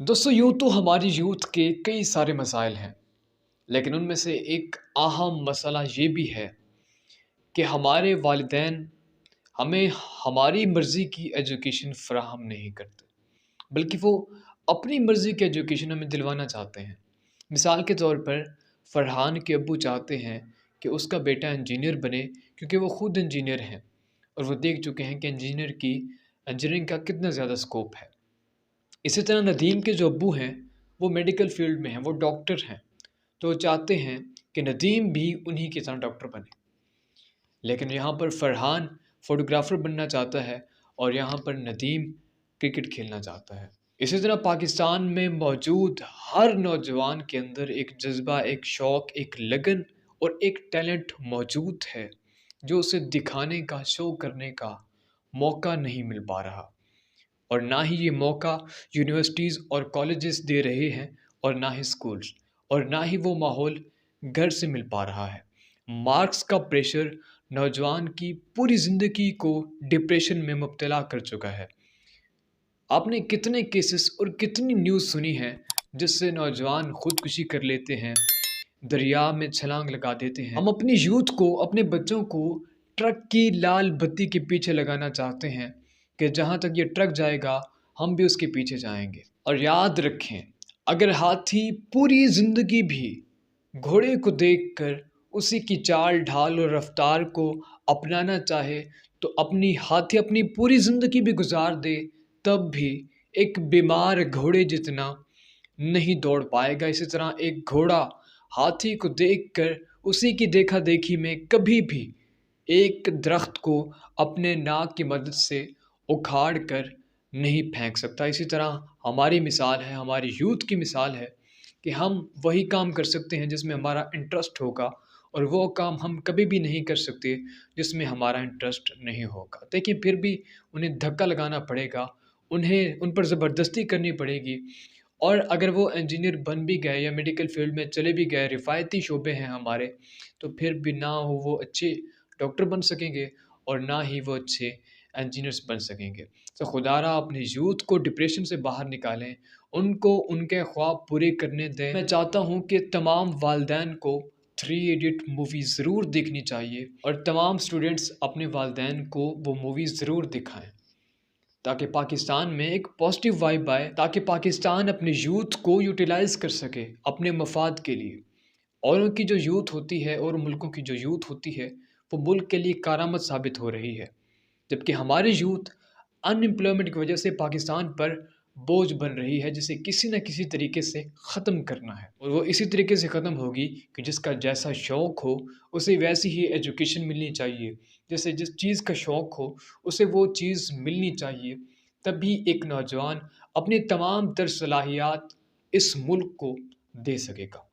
दोस्तों यूँ तो हमारी यूथ के कई सारे मसाइल हैं, लेकिन उनमें से एक अहम मसला ये भी है कि हमारे वालिदैन हमें हमारी मर्ज़ी की एजुकेशन फ़राहम नहीं करते, बल्कि वो अपनी मर्ज़ी की एजुकेशन हमें दिलवाना चाहते हैं। मिसाल के तौर पर फ़रहान के अब्बू चाहते हैं कि उसका बेटा इंजीनियर बने क्योंकि वो खुद इंजीनियर हैं और वो देख चुके हैं कि इंजीनियरिंग का कितना ज़्यादा स्कोप है। इसी तरह नदीम के जो अब्बू हैं, वो मेडिकल फ़ील्ड में हैं, वो डॉक्टर हैं, तो वो चाहते हैं कि नदीम भी उन्हीं की तरह डॉक्टर बने। लेकिन यहाँ पर फ़रहान फ़ोटोग्राफ़र बनना चाहता है और यहाँ पर नदीम क्रिकेट खेलना चाहता है। इसी तरह पाकिस्तान में मौजूद हर नौजवान के अंदर एक जज़्बा, एक शौक़, एक लगन और एक टैलेंट मौजूद है, जो उसे दिखाने का, शो करने का मौका नहीं मिल पा रहा। और ना ही ये मौका यूनिवर्सिटीज़ और कॉलेजेस दे रहे हैं और ना ही स्कूल्स और ना ही वो माहौल घर से मिल पा रहा है। मार्क्स का प्रेशर नौजवान की पूरी ज़िंदगी को डिप्रेशन में मुब्तला कर चुका है। आपने कितने केसेस और कितनी न्यूज़ सुनी है जिससे नौजवान खुदकुशी कर लेते हैं, दरिया में छलांग लगा देते हैं। हम अपनी यूथ को, अपने बच्चों को ट्रक की लाल बत्ती के पीछे लगाना चाहते हैं कि जहाँ तक ये ट्रक जाएगा हम भी उसके पीछे जाएंगे। और याद रखें, अगर हाथी पूरी ज़िंदगी भी घोड़े को देखकर उसी की चाल ढाल और रफ्तार को अपनाना चाहे तो हाथी अपनी पूरी ज़िंदगी भी गुजार दे, तब भी एक बीमार घोड़े जितना नहीं दौड़ पाएगा। इसी तरह एक घोड़ा हाथी को देखकर उसी की देखा देखी में कभी भी एक दरख्त को अपने नाक की मदद से उखाड़ कर नहीं फेंक सकता। इसी तरह हमारी मिसाल है, हमारी यूथ की मिसाल है कि हम वही काम कर सकते हैं जिसमें हमारा इंटरेस्ट होगा और वो काम हम कभी भी नहीं कर सकते जिसमें हमारा इंटरेस्ट नहीं होगा। देखिए, फिर भी उन्हें धक्का लगाना पड़ेगा, उन पर ज़बरदस्ती करनी पड़ेगी। और अगर वो इंजीनियर बन भी गए या मेडिकल फील्ड में चले भी गए, रिफ़ायती शोबे हैं हमारे, तो फिर भी ना हो वो अच्छे डॉक्टर बन सकेंगे और ना ही वो अच्छे इंजीनियर्स बन सकेंगे। तो खुदारा अपने यूथ को डिप्रेशन से बाहर निकालें, उनको उनके ख्वाब पूरे करने दें। मैं चाहता हूँ कि तमाम वालिदैन को थ्री इडियट मूवी ज़रूर देखनी चाहिए और तमाम स्टूडेंट्स अपने वालिदैन को वो मूवी ज़रूर दिखाएँ, ताकि पाकिस्तान में एक पॉजिटिव वाइब आए, ताकि पाकिस्तान अपने यूथ को यूटिलाइज़ कर सके अपने मफाद के लिए। औरों की जो यूथ होती है और मुल्कों की जो यूथ होती है, वो मुल्क के लिए कारामद साबित हो रही है, जबकि हमारी यूथ अनएम्प्लॉयमेंट की वजह से पाकिस्तान पर बोझ बन रही है, जिसे किसी न किसी तरीके से ख़त्म करना है। और वो इसी तरीके से ख़त्म होगी कि जिसका जैसा शौक़ हो उसे वैसी ही एजुकेशन मिलनी चाहिए, जैसे जिस चीज़ का शौक़ हो उसे वो चीज़ मिलनी चाहिए। तभी एक नौजवान अपनी तमाम तर सलाहियात इस मुल्क को दे सकेगा।